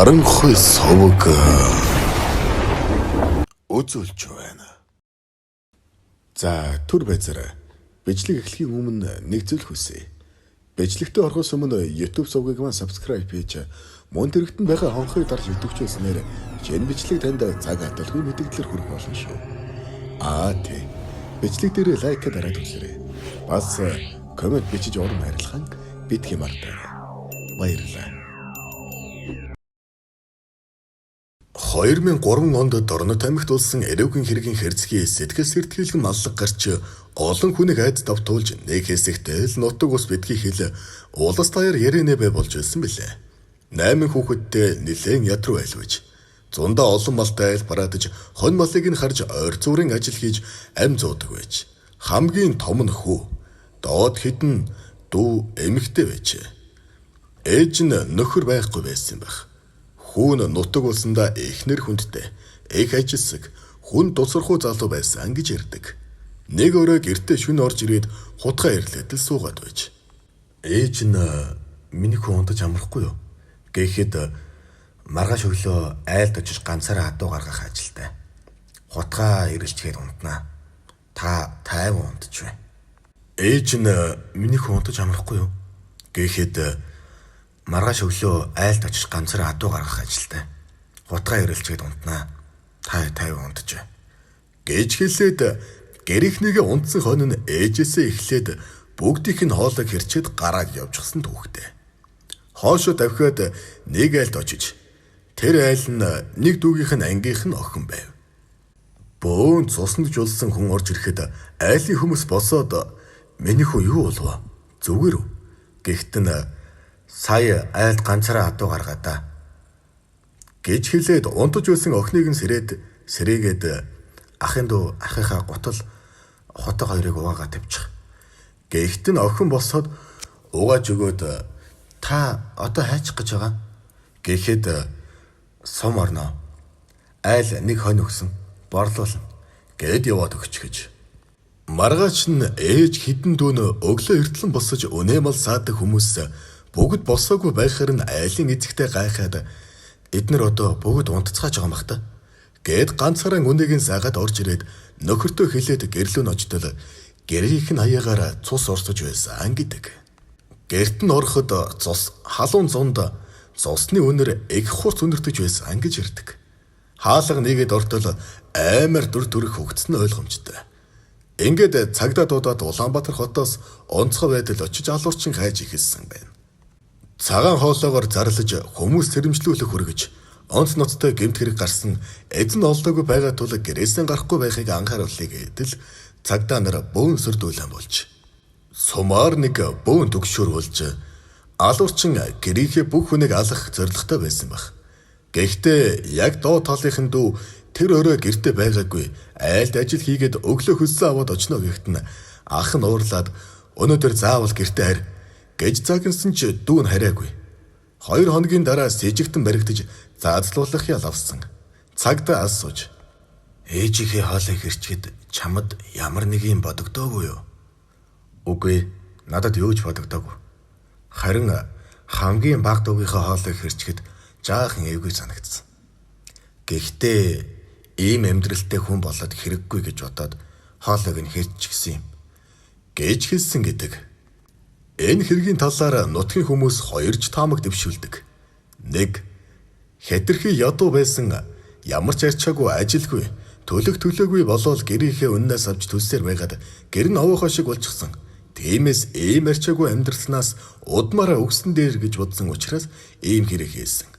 харанхуй совг үзүүлж байна. За түр байзаар бичлэг эхлэхийн өмнө нэг зүйл хүсье. Бичлэгтээ орохоос өмнө YouTube сувгийг маань subscribe хийж мөн дэрэгтэн байгаа хонхыг дарж идэвхжүүлснээр энэ бичлэг танд цаг хаталгүй мэдээлэлээр хүрэх болно шүү. Тий. Бичлэг дээр лайк дараад үзээрэй. Бас комент бичиж урам хайрлахаа битгий мартаарай. Баярлалаа. 2003 онд Дорнот аймагт улсан эрүүгийн хэргийн хэрцгий сэтгэл сэртгэлэн маллаг гарч олон хүнийг айд давтуулж нэг хэсэгтээ л нутаг ус битгий хэл улас даяар яринэ бай болж байсан билээ. 8 хүүхэдтэй нэлээд ядруу айлвж зундаа олон малтай айл бараадж хон малыг нь харж ойр зүрийн ажил хийж ам зуудаг байж хамгийн том нь хүү доод хідэн дүү эмэгтэй байж ээж нь нөхөр байхгүй байсан байх. Хүүн нутаг улсандаа эхнэр хүндтэй, их ажилсаг, хүн тусархуу залуу байсан гэж ярьдаг. Нэг өрөө гэртээ шүн орж ирээд хутгаа ирлээд л суугаад байж. Ээж нь миний хүн унтаж амрахгүй юу? Гэхэд маргааш өглөө айлд очиж ганцаараа адуу гаргах ажилтай. Хутгаа ирэлчгээд унтнаа. Та тайван унтж бай. Ээж нь миний хүн унтаж амрахгүй юу? Гэхэд маргааш өглөө айлд очиж ганцаараа адуу гаргах ажилтай. Хутгаа ирэлцгээд унтнаа. Та тайван унтж бай. Гэж хэлээд гэрийнхнийгээ унтсан хонь нь ээжээсээ эхлээд бүгдийнх нь хоолойг хэрчээд гарааг явчихсан түүхтэй. Хоошо давхиад нэг айлд очиж тэр айл нь нэг дүүгийнх нь ангийнх нь охин байв. Бөөн цуснд жулсан хүн орж ирэхэд айлын хүмүүс босоод миний хүн юу болов? Зүгээр үү? Гэхдээ сая айлд ганцаараа адуу гаргаадаа гэж хэлээд унтаж байсан охиныг нь сэрээгээд ахын дүү ахыхаа гутал хотог хоёрыг угаага тавьчих. Гэхдээ охин босоод угааж өгөөд та одоо хайчих гэж байгаа. Гэхэд сум орно. Айл нэг хонь өгсөн борлуулна гэд яваад өгч гэж. Маргааш нь ээж хідэн дүүн өглөө эртлэн босож өнөөмөл саадаг хүмүүс бүгд босоогүй байхаар нь айлын эзэгтэй гайхаад эднэр одоо бүгд унтцгааж байгаа мах та. Гэд ганцаараа үнэгийн саагаад орж ирээд нөхөртөө хэлээд гэрлүүн очтол гэрийнх нь хаягаар цус орсож байсан гэдэг. Гэрт нь ороход цус халуун зунд цусны үнэр их хурц үнэртэж байсан гэж ярьдаг. Хаалга нэгэд ортол аймар дүр төрх хөгцсөн ойлгомжтой. Ингээд цагдаа дуудаад Улаанбаатар хотоос онцгой байдал очиж алуурчин хайж ихэлсэн байна. Цагаан хоолоогоор зарлаж хүмүүс сэрэмжлүүлэх хүргэж онц ноцтой гэмт хэрэг гарсан эзэн олдоогүй байгаа тул гэрээсээ гарахгүй байхыг анхааруулъя гэдэл цагдаа нар бөөн сөрдүүлэн болж сумаар нэг бөөн төгшөр болж алуурчин гэрийнхээ бүх хүнийг алах зорилготой байсан баг. Гэхдээ яг доо талынхын дүү тэр өрөө гэртээ байгаагүй айлд ажил хийгээд өглөө хөлсөө аваад очно гэхэд нь ах нь уурлаад өнөөдөр заавал гэртээ харь гэж загнасан ч дүүн хараагүй. 2 хоногийн дараа с ижигтэн баригдаж заазлуулах ял авсан. Цагдаа асууж ээжийнхээ хоолыг хэрчгээд чамд ямар нэг юм бодогдоогүй юу? Үгүй, надад юу ч бодогдоогүй. Харин хамгийн бага дүүгийнхээ хоолыг хэрчгээд жаахан эвгүй санагдсан. Гэхдээ ийм амьдралтай хүн болоод хэрэггүй гэж бодоод хоолойг нь хэрччихсэн юм гэж хэлсэн гэдэг. Энэ хэргийн талаар нутгийн хүмүүс хоёрч таамаг дэвшүүлдэг. Нэг хэтэрхий ядуу байсан ямар ч арчаагүй ажилгүй төлөөгүй болоод гэрийнхээ үннээс авч төлсээр байгаад гэр нь овоохоо шиг болчихсон. Тиймээс ийм арчаагүй амьдралснаас удмаараа өгсөн дээр гэж бодсон учраас ийм хэрэг хийсэн.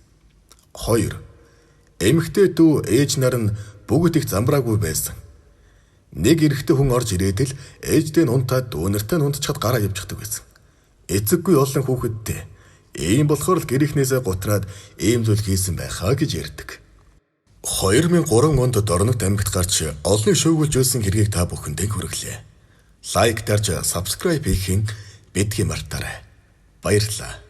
2. Эмэгтэй дүү ээж нар нь бүгд их замбраагүй байсан. Нэг эрэгтэй хүн орж ирээд л ээждээ нь унтаад дүүнэртэй нь унтчихад гараа явчихдаг байсан. Эцэггүй олон хүүхэдтэй. Ийм болохоор л гэрийнхнээсээ гутраад ийм зүйл хийсэн байхаа гэж ярьдаг. 2003 онд Дорнот аймагт гарч олон шуугуулж байсан хэргийг та бүхэндээ хүргэлээ. Лайк дарж subscribe хийхин битгий мартаарай. Баярлалаа.